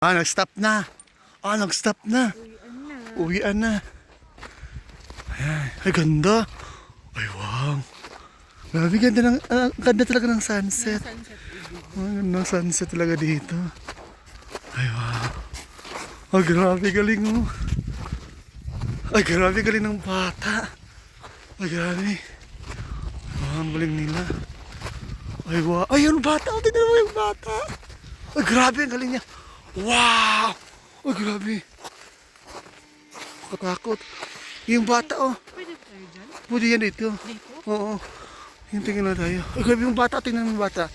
Nag-stop na. Nag-stop na. Uwian na. Ayan. Ay, ganda. Ay, wow. Grabe, ganda, ganda talaga ng sunset. Ganda ng sunset talaga dito. Ay, wow. Ay, grabe, galing mo. Ay, grabe, galing ng bata. Ay, grabe. Wow, ang galing nila. Ay, wow. Ay, yung bata. Tignan mo yung bata. Ay, grabe, ang galing niya. Wow! Oh, grabe. Katakot. Yung bata, oh. Pwede tayo dyan? Pwede yan dito. Dito? Oo. Yung tingin na tayo. Ay, grabe yung bata. Tingnan mo yung bata.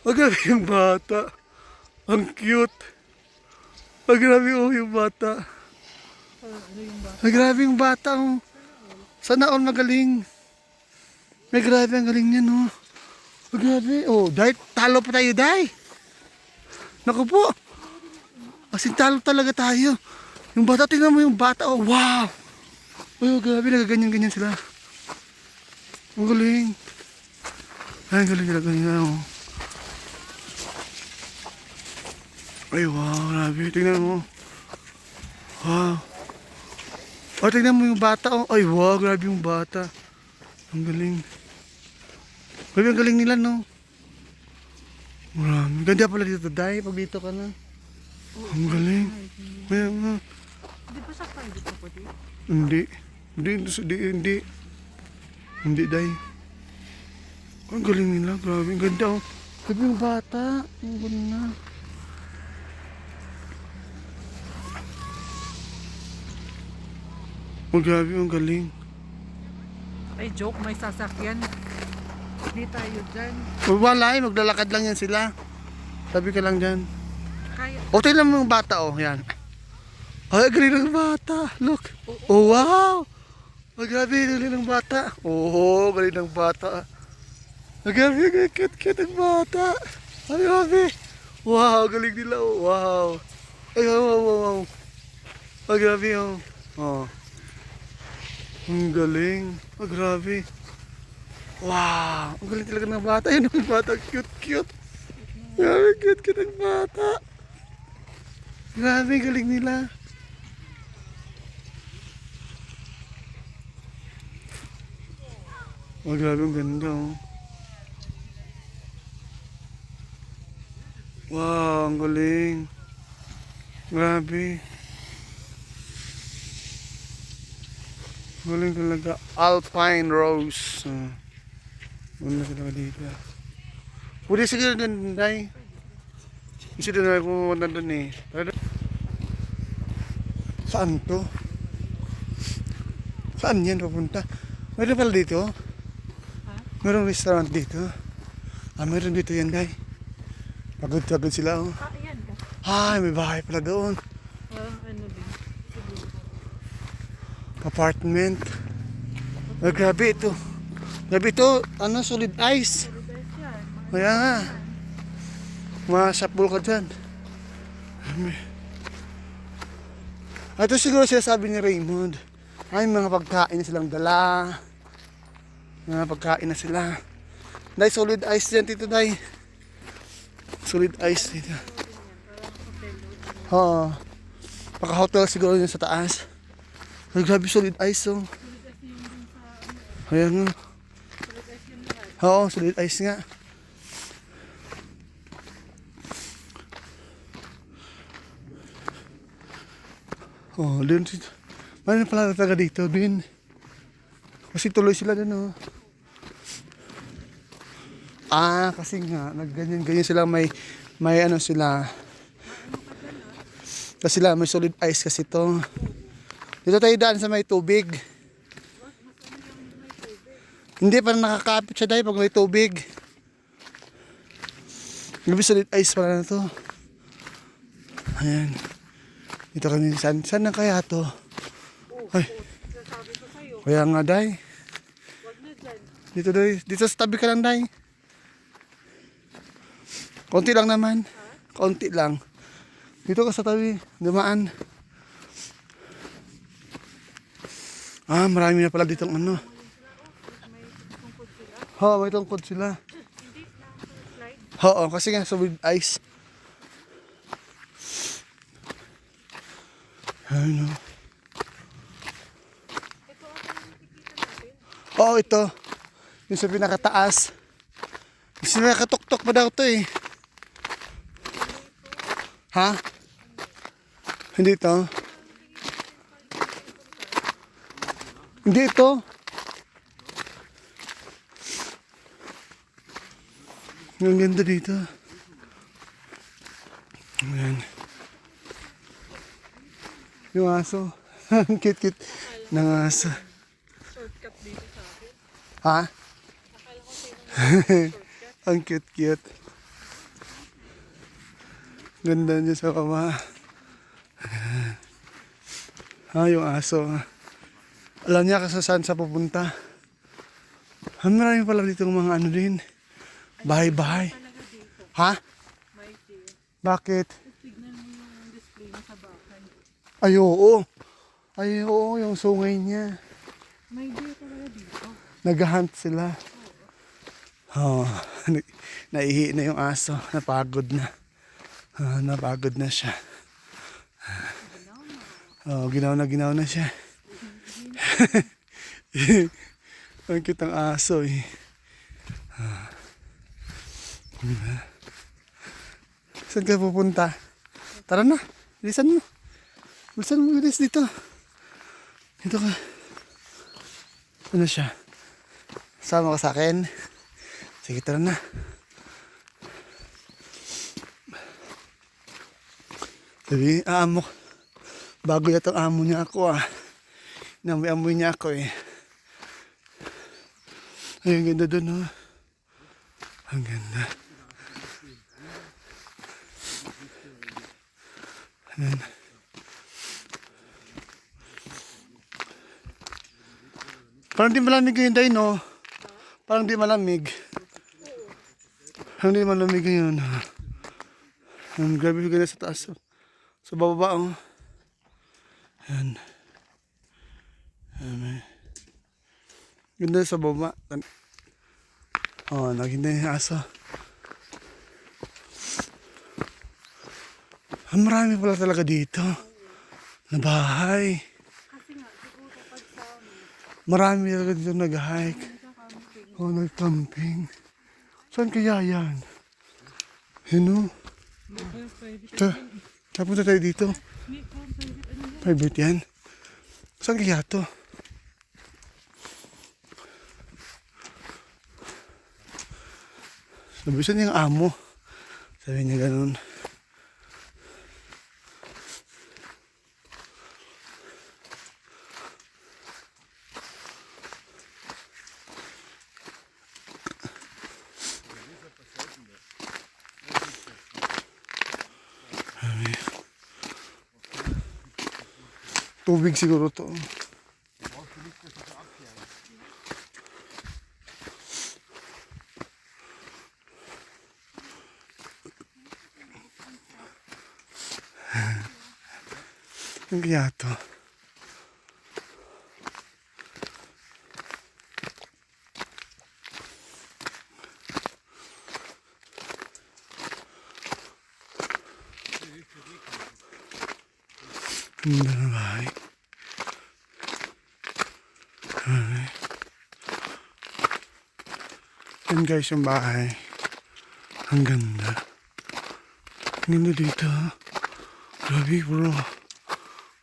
Ay, grabe yung bata. Ang cute. Ay, grabe, oh, yung bata. Ano yung ba? Ay, grabe yung bata, oh. Sana all magaling. Ay, grabe, ang galing niyan, oh. Ay, grabe. Oh, Day, talo pa tayo, Day. Naku po. Asin talo talaga tayo. Yung bata, tingnan mo yung bata. Oh, wow. Oh, grabe, nagaganyan-ganyan sila. Ang galing. Ay, ang galing talaga nila. Oh. Ay, wow, grabe. Tingnan mo. Wow. Oh, tingnan mo yung bata. Oh. Ay, wow, grabe yung bata. Ang galing. Grabe, ang galing nila, no? Marami. Ganda pala dito, Day. Pag dito ka na. Ang galing. Ayan, Di ba sa private property? Hindi. Hindi, Day. Ang galing nila. Grabe. Ang ganda, oh. Grabe yung bata. Ang ganda. Oh, grabe. Ang galing. Ay, joke. May sasakyan. Hindi tayo dyan. Wala eh. Maglalakad lang yan sila. Sabi ka lang dyan. Kaya. O, tingnan mo yung bata, oh. Yan. Ay, galing ng bata. Look. Oh, wow. Ay, grabe. Galing ng bata. Oh, galing ng bata. Ay, grabe. Cute ng bata. Ay, grabe. Wow, galing nila, oh. Wow. Ay, wow. Ay, grabe, oh. Oh. Ang galing. Ay, grabe. Wow. Ang galing talaga ng bata. Ayun ang bata. Cute. Grabe, cute ng bata. Grabe, galing nila. Oh, grabe, ang ganda, oh. Wow, ang galing. Grabe. Galing talaga. Alpine Rose. Ganda talaga dito. Pwede siguro dun, Day. Kasi doon na pumunta doon eh. Saan to? Saan yan papunta? Meron pala dito? Ha? Merong restaurant dito? Meron dito yan, Day. Pagod sila, oh. Ayan ka. Ay, may bahay pala doon. Ano din? Siguro. Apartment. Ay, grabe ito. Grabe ito, solid ice. Kaya nga. Masapul ka dyan. Ito siguro sinasabi ni Raymond. Ay, mga pagkain na silang dala. Mga pagkain na sila. Day, solid ice dyan dito, Day. Solid ice dito. Oo. Paka-hotel siguro yun sa taas. Ay, grabe, solid ice, oh. Ayan nga. Oo, solid ice nga. Oh, doon dito. Mayroon pala talaga dito, din. Kasi tuloy sila doon, oh. Kasi nga, nagganyan-ganyan sila, may ano sila. Kasi sila, may solid ice kasi to. Dito tayo daan sa may tubig. Hindi, parang nakakapit siya dahil pag may tubig. Gabi solid ice pala na to. Ayan. Dito kami, saan na kaya to? Ay. Kaya nga, Day. Dito sa tabi ka lang, Day. Konti lang naman. Konti lang. Dito ka sa tabi, dumaan. Marami na pala ditong ano. May tungkod sila. Oo, kasi nga solid ice. Ano? Ito ang nakikita natin. Oo, ito. Yung sa pinakataas. Kasi nakatuktok pa daw to eh. Ha? Hindi ito? Hindi ito. Ang ganda dito. Ayan. Yung aso. Ang cute-cute ng aso. Shortcut dito sa akin. Ha? Akala ko sino shortcut. Ang cute-cute. Ganda niya sa kama. Yung aso. Alam niya kasi saan sa pupunta. Marami pala dito mga ano din. Bahay-bahay. Talaga dito. Ha? May deer. Bakit? Tignan mo yung display mo sa bahay. Ay, oo. Ay, oo, yung sungay niya. May deer talaga dito. Nag-hunt sila. Oh, naihi na yung aso. Napagod na. Napagod na siya. Ginaw na siya. Ang cute ang aso eh. Saan ka pupunta? Tara na. Bilisan mo. Bilis dito. Dito ka. Ano siya? Sama ka sa akin? Sige, tara na. Sabi, amo. Bago yata ang amo niya ako ah. Inamoy niya ako eh. Ay, ang ganda dun oh. Ang ganda. Ayan. Parang di malamig ngayon tayo, no? Parang di malamig. Parang di malamig ngayon. Grabe yung ganda sa taas. Sa bababa, oh. Ayan. Ayan. Ganda sa baba. Naganda yung aso. Marami pala talaga dito. Na bahay. Kasi nga, siguro pag sa amin, Marami talaga dito nag-hike. nagka-camping. Nag-camping. Saan kaya yan? Yun o. Punta tayo dito. Private yan. Saan kaya to? Sabi siya niyang amo. Sabi niya ganun. Tubig siguro to. Ang kaya to? Ganda na bahay. Yan guys yung bahay. Ang ganda. Ang ganda dito. Grabe bro.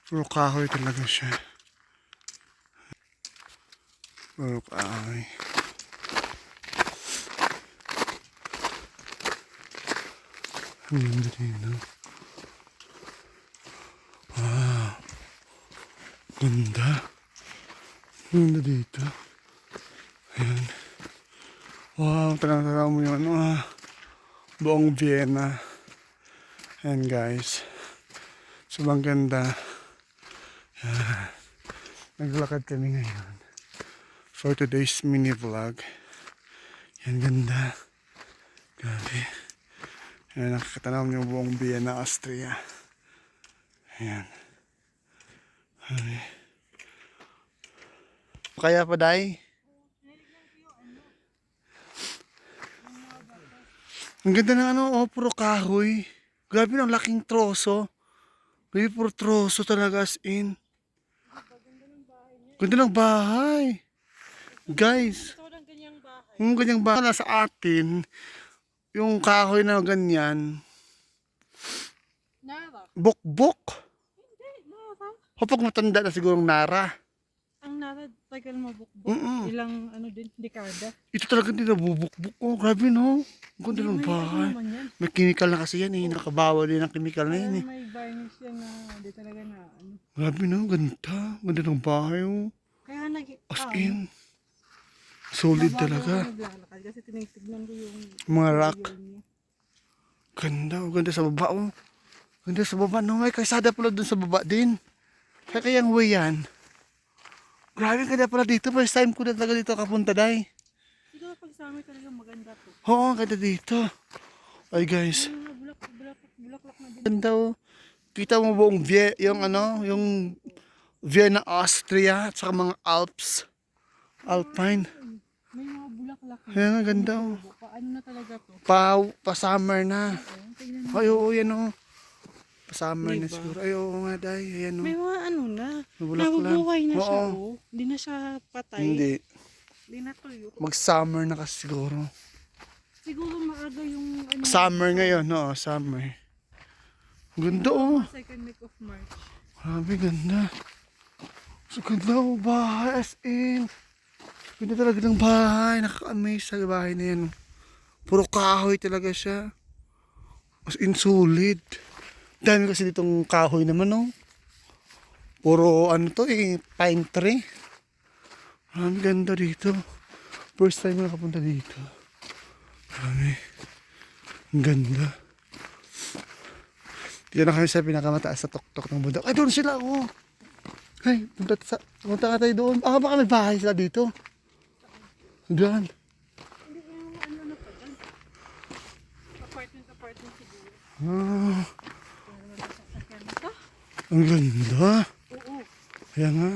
Puro kahoy talaga siya. Puro kahoy. Ang ganda dito. Wow. Ganda. Ganda dito. Ayan. Wow, tanaw mo yung buong Vienna. Ayan guys. Sobrang ganda. Ayan. Naglakad kami ngayon for today's mini vlog. Ayan, ganda. Grabe. Ayan, nakakatanaw yung buong Vienna, Austria. Ayan. Ayan. Kaya pa, Day? Ang ganda ng puro kahoy. Grabe ng laking troso. May puro troso talaga as in. Ganda ng bahay. Guys, Ito lang ganyang bahay. yung ganyang bahay na sa atin, yung kahoy na ganyan, Nara. bukbok. Hindi, Nara. Kapag matanda na siguro nara. Ang Nara, tagal mabukbok. Mm-mm. Ilang ano din, dekada. Ito talaga hindi nabubukbuk. Oh, grabe no. Ang ganda ng May ano bahay. naman yan. May chemical na kasi yan eh. Nakabawal din ang chemical na Kaya yan eh. may varnish yan na hindi talaga na ano. Grabe no, ganda. Ganda ng bahay oh. Kaya As in. Solid talaga. Naglalakad kasi tinitignan ko yung Mga rock. video niya. Ganda oh. Ganda sa baba oh. Ganda sa baba no. May kalsada pala dun sa baba din. Kaya yung way yan. Grabe ganda pala dito. First time ko na talaga dito kapunta day. Siguro pag sa amin talaga maganda to. Oo, ganda dito. Ay guys. Yung mga bulaklak na din. Ganda oh. Kita mo buong yung ano, yung Vienna, Austria, at saka mga Alps. Alpine. May mga bulaklak na. Ayan, ang ganda oh. Paano na talaga to? Pa-summer na. Ayan, tignan mo. Ay, oo, yan oh. Pa-summer na Diba? siguro. Ay, oo nga, day. Ayan May oh. mga ano na. Nabulaklak. Nabubuhay na siya Oo. oh. Hindi na siya patay. Hindi. Hindi na tuyo. Mag-summer na kasi siguro. Siguro maaga yung ano. Summer ngayon, no? Summer. Ganda oh. Second week of March. Grabe, ganda. So, ganda oh, bahay as in. Ganda talaga ng bahay. Nakaka-amaze sa bahay na yan. Oh. Puro kahoy talaga siya. As in, solid. Dami kasi ditong kahoy naman, no? Puro, ano to eh, pine tree. Ang ganda dito. First time na nakapunta dito. Grabe. Ang ganda. Dito na kami sa pinakamataas sa tuktok ng bundok. Ay, doon sila, oh. Ay, punta ka tayo doon. Ah, baka may bahay sila dito. Diyan. Hindi yung ano na pa dyan. Apartment siguro. Ah, Kung naman sa sasakyan ito. ang ganda. Oo. Kaya nga,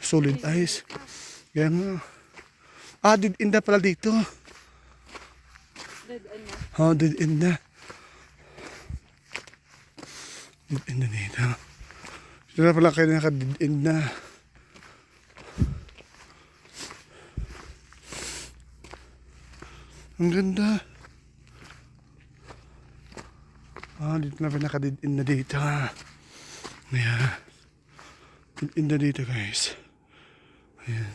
solid eyes. Kaya nga. Ah, dead end na pala dito. Dead end na. Oh, dead end na. Dead end na dito. Dito na pala kayo naka-dead end na. Ang ganda. Ah, dito na pala naka-dead end na dito. Ayan. Dead end na dito, guys. Ayan.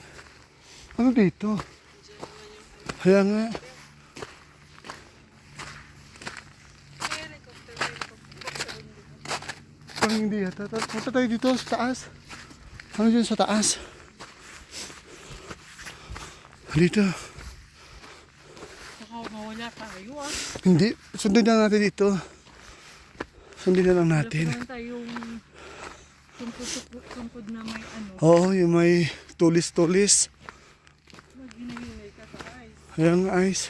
Ano dito? Kaya nga. Parang hindi yata. Punta tayo dito sa taas. Ano dyan sa taas? Dito. Baka mawala tayo ah. Hindi. Sundin na natin dito. Sundin na lang natin. Wala pa naman tayong tungkod na may ano. Oo, yung may tulis-tulis. Maghinahimay ka sa eyes. Ayan nga, guys.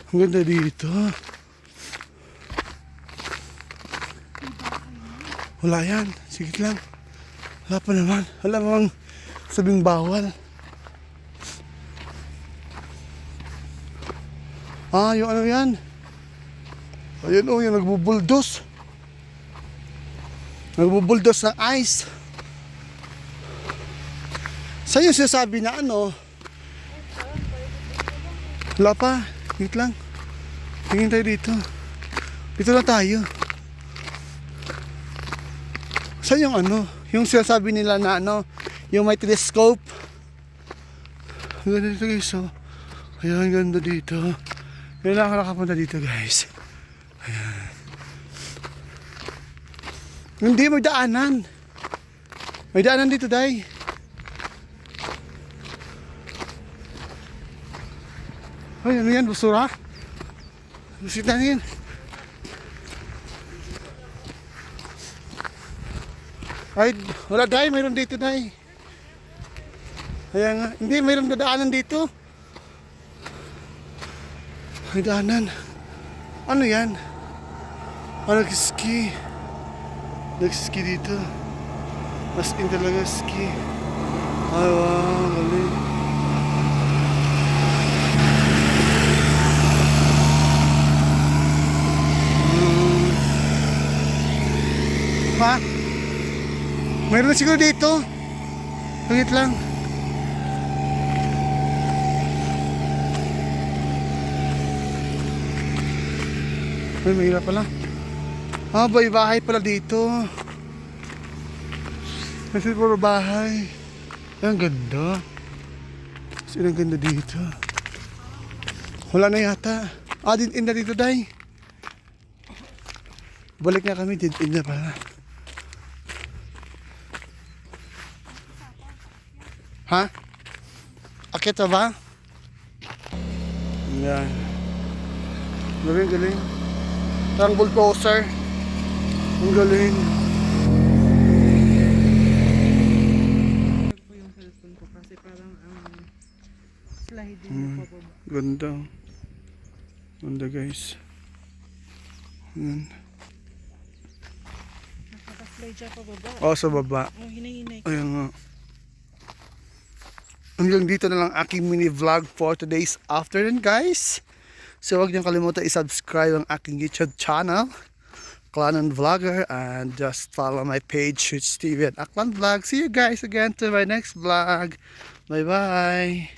Ang ganda dito. Wala yan. Sige lang. Wala pa naman. Wala namang sabing bawal. Ah, yung ano yan? Ayun oh, yung nagbubuldos. Nagbubuldos ng ice. Saan yung sinasabi na ano? Wala pa. Wait lang. Tingin tayo dito. Dito na tayo. Saan yung ano? Yung sinasabi nila na ano? Yung may telescope. Ang ganda dito guys. Oh. Ayan, ganda dito. Kailangan ka nakapunta dito guys. Ayan. Hindi, may daanan. May daanan dito, day. Ay, ano yan? Busura? Busita na yan. Ay, wala, day. Mayroon dito, day. Ayan nga. Hindi, mayroon daanan dito. May daanan. Ano yan? Ah, nag-ski. Nag-ski dito. As in talaga ski. Ay, wow, galing. Meron na siguro dito. Wait lang. Ay, mahirap pala. May bahay pala dito. Kasi puro bahay. Ang ganda. Kasi ang ganda dito. Wala na yata. Din na dito, Day. Balik na kami, din na pala. Ha? Akit na ba? Yan. Galing, galing. Parang bulldozer. Ang galing. ko yung cellphone ko kasi parang slide din yung pababa. Ganda. Ganda, guys. Yan. Nakaslide siya pababa. Sa baba. Hinahinay ko. Ayan nga. Hanggang dito na lang aking mini vlog for today's afternoon, guys. So huwag niyong kalimutan i-subscribe ang aking YouTube channel, Klanon Vlogger, and just follow my page, Shoots TV and Aklan Vlog. See you guys again to my next vlog. Bye-bye.